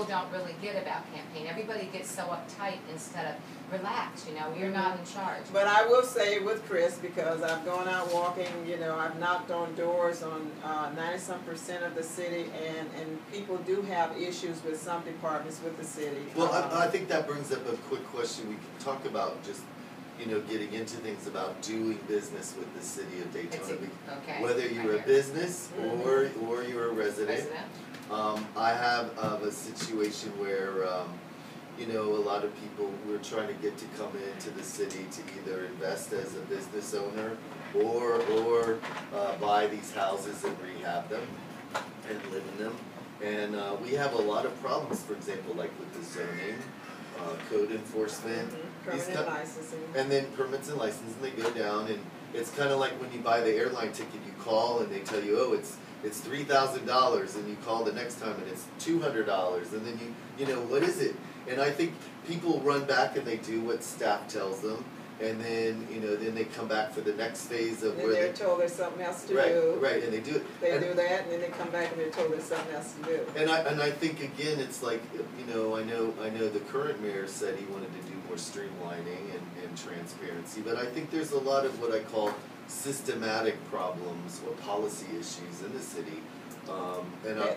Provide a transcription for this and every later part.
don't really get about campaign. Everybody gets so uptight instead of relax, you know, you're not in charge. But I will say with Chris, because I've gone out walking, you know, I've knocked on doors on 90-some% of the city, and people do have issues with some departments with the city. Well, I think that brings up a quick question. We can talk about just, you know, getting into things about doing business with the city of Daytona. Okay. Whether you're a business or you're a resident. I have a situation where, you know, a lot of people, we're trying to get to come into the city to either invest as a business owner or buy these houses and rehab them and live in them. And we have a lot of problems, for example, like with the zoning, code enforcement, permanent licensing, and then permits and licensing. They go down, and it's kind of like when you buy the airline ticket, you call and they tell you, oh, it's $3,000, and you call the next time and it's $200, and then you know, what is it? And I think people run back and they do what staff tells them, and then, you know, then they come back for the next phase of where they're told there's something else to do. Right, and they do it. They do that, and then they come back and they're told there's something else to do. And I think again, it's like, you know, I know the current mayor said he wanted to do more streamlining and transparency, but I think there's a lot of what I call systematic problems or policy issues in the city.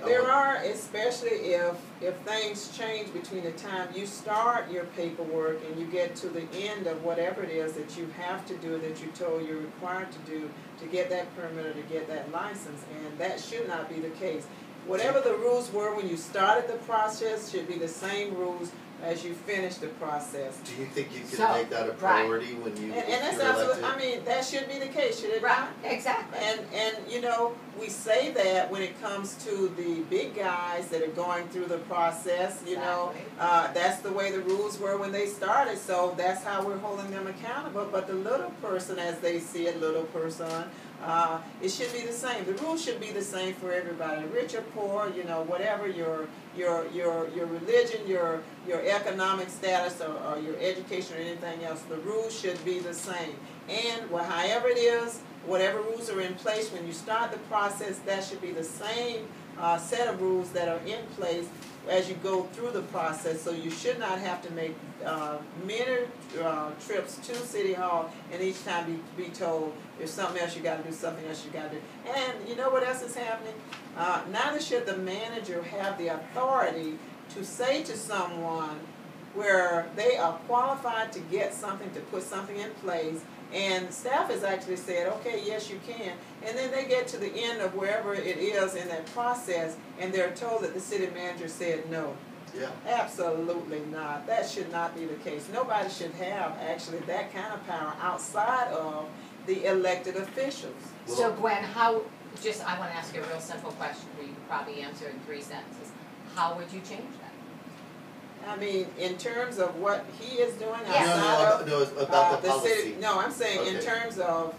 There are, especially if things change between the time you start your paperwork and you get to the end of whatever it is that you have to do, that you're told you're required to do to get that permit or to get that license, and that should not be the case. Whatever the rules were when you started the process should be the same rules as you finish the process. Do you think you can make that a priority when you and that's absolutely, I mean, that should be the case, should it not? Exactly. And you know, we say that when it comes to the big guys that are going through the process, you know, that's the way the rules were when they started, so that's how we're holding them accountable. But the little person, as they see it, little person, it should be the same. The rules should be the same for everybody, rich or poor, you know, whatever your religion, your economic status, or your education or anything else. The rules should be the same. And however it is, whatever rules are in place when you start the process, that should be the same set of rules that are in place as you go through the process. So you should not have to make many trips to City Hall and each time be told there's something else you got to do, something else you got to do. And you know what else is happening? Neither should the manager have the authority to say to someone where they are qualified to get something, to put something in place, and staff has actually said, okay, yes, you can. And then they get to the end of wherever it is in that process, and they're told that the city manager said no. Yeah. Absolutely not. That should not be the case. Nobody should have actually that kind of power outside of the elected officials. Well, so Gwen, I want to ask you a real simple question where you could probably answer in 3 sentences. How would you change that? I mean, in terms of what he is doing outside about the policy. City. No, I'm saying in terms of,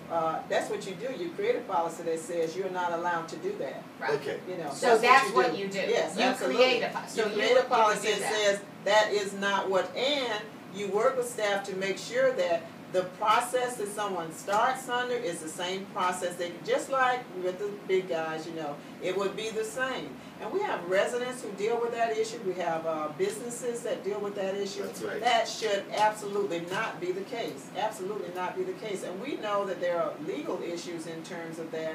that's what you do. You create a policy that says you're not allowed to do that. Right. Okay. You know, so that's what you do. Yes, you create a so you create a policy that says that is not what, and you work with staff to make sure that the process that someone starts under is the same process. Just like with the big guys, you know, it would be the same. And we have residents who deal with that issue. We have businesses that deal with that issue. That's right. That should absolutely not be the case. Absolutely not be the case. And we know that there are legal issues in terms of that,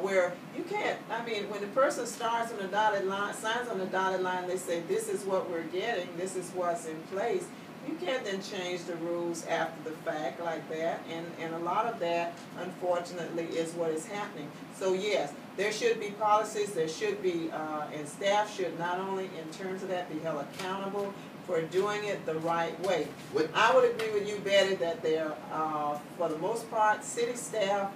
where you can't, I mean, when the person starts on the dotted line, signs on the dotted line, they say, this is what we're getting, this is what's in place. You can't then change the rules after the fact like that, and a lot of that, unfortunately, is what is happening. So yes, there should be policies, there should be, and staff should not only in terms of that be held accountable for doing it the right way. I would agree with you, Betty, that they're, for the most part, city staff,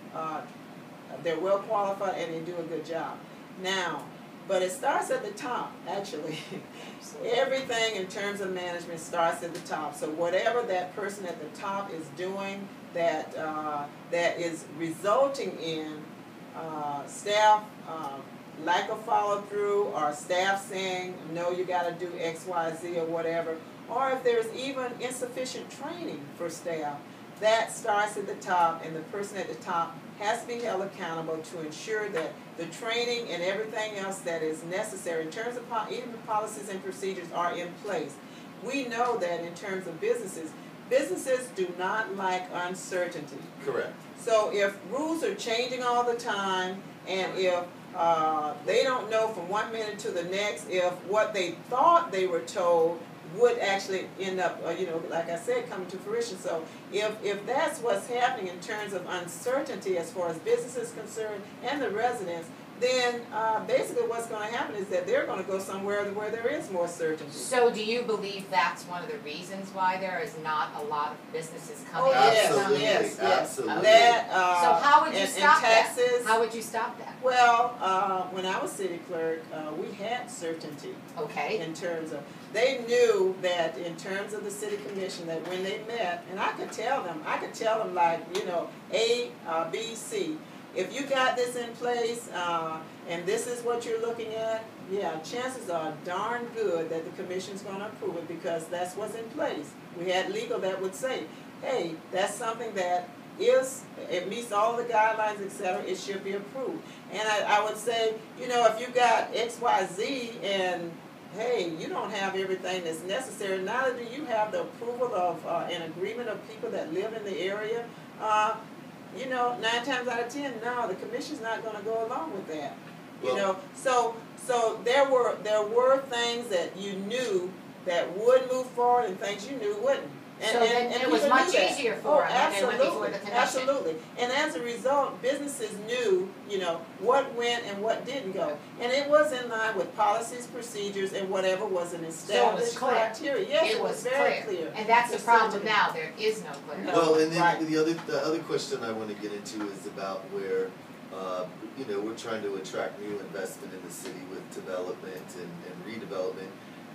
they're well qualified and they do a good job. Now, but it starts at the top, actually. Everything in terms of management starts at the top. So whatever that person at the top is doing that that is resulting in staff lack of follow-through, or staff saying, no, you got to do X, Y, Z, or whatever, or if there's even insufficient training for staff, that starts at the top, and the person at the top has to be held accountable to ensure that the training and everything else that is necessary in terms of even the policies and procedures are in place. We know that in terms of businesses do not like uncertainty. Correct. So if rules are changing all the time, and if they don't know from one minute to the next if what they thought they were told would actually end up, like I said, coming to fruition. So if that's what's happening in terms of uncertainty as far as business is concerned and the residents, then basically what's going to happen is that they're going to go somewhere where there is more certainty. So do you believe that's one of the reasons why there is not a lot of businesses coming Absolutely. Yes. Absolutely. That, so how would you stop that? How would you stop that? Well, when I was city clerk, we had certainty. Okay. In terms of, they knew that in terms of the city commission, that when they met, and I could tell them like, A, B, C. If you got this in place, and this is what you're looking at, yeah, chances are darn good that the commission's going to approve it, because that's what's in place. We had legal that would say, hey, that's something that it meets all the guidelines, etc., it should be approved. And I would say, if you got X, Y, Z, and hey, you don't have everything that's necessary, neither do you have the approval of an agreement of people that live in the area, 9 times out of 10, no, the commission's not going to go along with that. So there were things that you knew that would move forward, and things you knew wouldn't. And it was much easier for them when they went before the commission. Absolutely. And as a result, businesses knew, what went and what didn't go. And it was in line with policies, procedures, and whatever was an established criteria. Yes, it was very clear. And that's the problem now. There is no clarity. Well, and then the other question I want to get into is about where, we're trying to attract new investment in the city with development and redevelopment.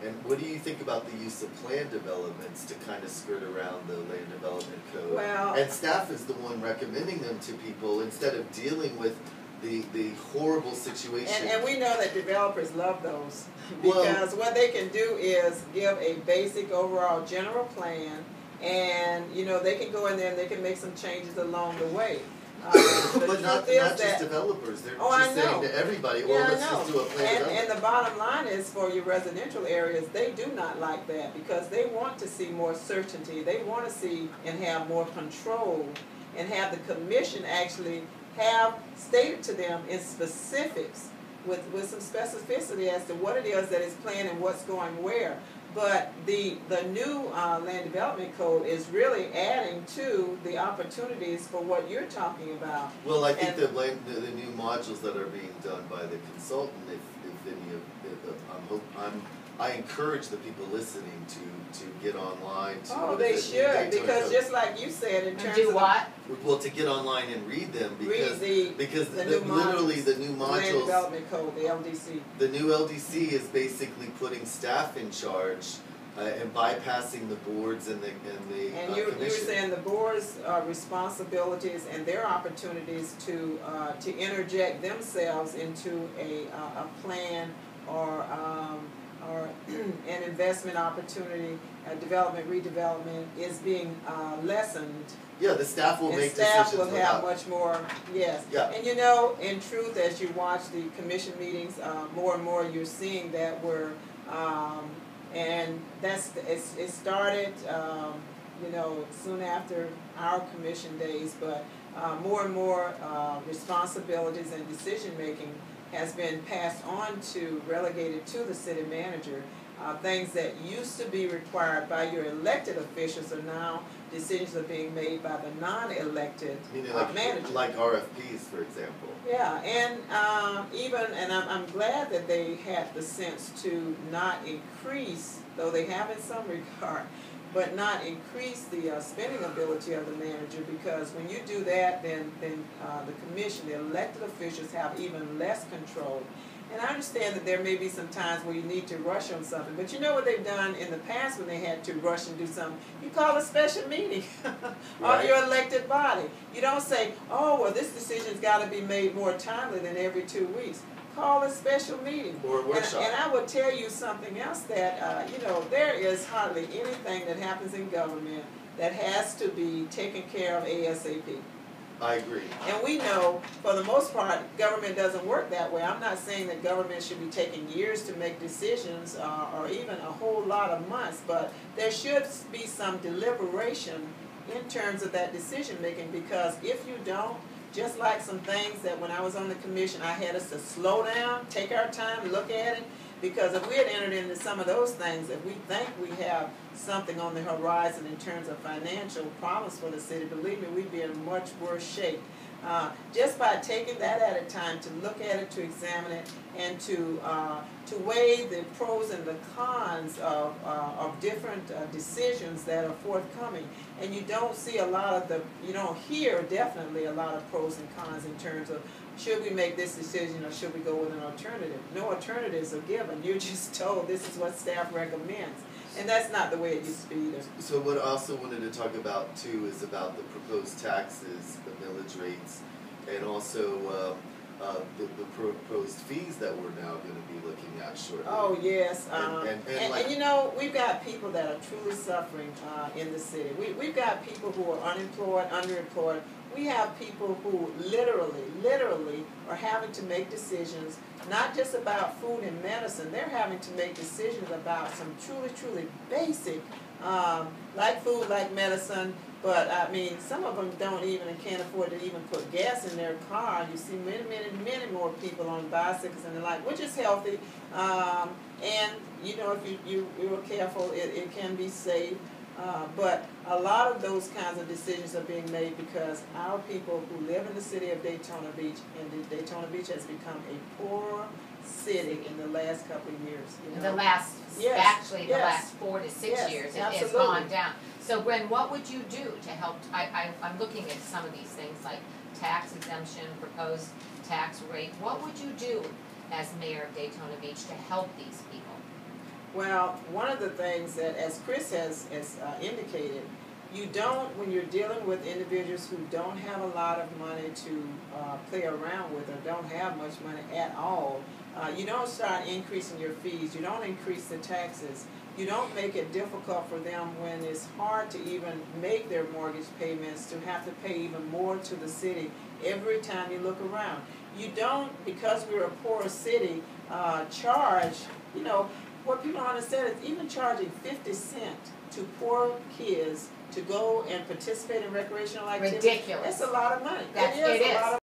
And what do you think about the use of plan developments to kind of skirt around the land development code? Well, and staff is the one recommending them to people instead of dealing with the horrible situation. And we know that developers love those, because what they can do is give a basic overall general plan, and they can go in there and they can make some changes along the way. But not just developers. They're just saying to everybody, let's just do a plan. And the bottom line is, for your residential areas, they do not like that, because they want to see more certainty. They want to see and have more control, and have the commission actually have stated to them in specifics with some specificity as to what it is that is planned and what's going where. But the new land development code is really adding to the opportunities for what you're talking about. Well, I think the new modules that are being done by the consultant, if any of I encourage the people listening to get online. They should, because just like you said, in terms of what? Well, to get online and read them, because the new modules, land development code, the LDC. The new LDC is basically putting staff in charge and bypassing the boards and the And you were saying the board's responsibilities and their opportunities to interject themselves into a plan or an investment opportunity, development, redevelopment, is being lessened. Yeah, the staff will make decisions. And staff will have much more, yes. Yeah. And in truth, as you watch the commission meetings, more and more you're seeing that and it started, soon after our commission days, but more and more responsibilities and decision making has been passed on relegated to the city manager. Things that used to be required by your elected officials are now decisions are being made by the non-elected manager. Like RFPs, for example. Yeah, and I'm glad that they had the sense to not increase, though they have in some regard, but not increase the spending ability of the manager, because when you do that, then the commission, the elected officials, have even less control. And I understand that there may be some times where you need to rush on something, but you know what they've done in the past when they had to rush and do something? You call a special meeting of your elected body. You don't say, oh, well, this decision's got to be made more timely than every 2 weeks. call a special meeting. Or a workshop. And I would tell you something else that, you know, there is hardly anything that happens in government that has to be taken care of ASAP. I agree. And we know, for the most part, government doesn't work that way. I'm not saying that government should be taking years to make decisions or even a whole lot of months, but there should be some deliberation in terms of that decision making, because if you don't, just like some things that when I was on the commission, I had us to slow down, take our time, look at it, because if we had entered into some of those things, if we think we have something on the horizon in terms of financial problems for the city, believe me, we'd be in much worse shape. Just by taking that at a time to look at it, to examine it, and to weigh the pros and the cons of different decisions that are forthcoming. And you don't see a lot of you don't hear definitely a lot of pros and cons in terms of should we make this decision or should we go with an alternative. No alternatives are given. You're just told this is what staff recommends. And that's not the way it used to be either. So what I also wanted to talk about too is about the proposed taxes, the millage rates, and also the proposed fees that we're now going to be looking at shortly. Oh yes, and you know, we've got people that are truly suffering in the city. We've got people who are unemployed, underemployed. We have people who literally are having to make decisions, not just about food and medicine. They're having to make decisions about some truly basic, like food, like medicine. But I mean, some of them don't even and can't afford to even put gas in their car. You see many more people on bicycles and the like, which is healthy. And you know, if you're careful, it can be safe. But a lot of those kinds of decisions are being made because our people who live in the city of Daytona Beach, and Daytona Beach has become a poor city in the last couple of years. You know? The last 4 to 6 years, it has gone down. So Gwen, what would you do to help? I'm looking at some of these things like tax exemption, proposed tax rate. What would you do as mayor of Daytona Beach to help these people? Well, one of the things that, as Chris has indicated, you don't, when you're dealing with individuals who don't have a lot of money to play around with or don't have much money at all, you don't start increasing your fees, you don't increase the taxes, you don't make it difficult for them when it's hard to even make their mortgage payments, to have to pay even more to the city every time you look around. You don't, because we're a poor city, charge, you know, what people don't understand is even charging 50 cents to poor kids to go and participate in recreational activities. Ridiculous. That's a lot of money. It is a lot of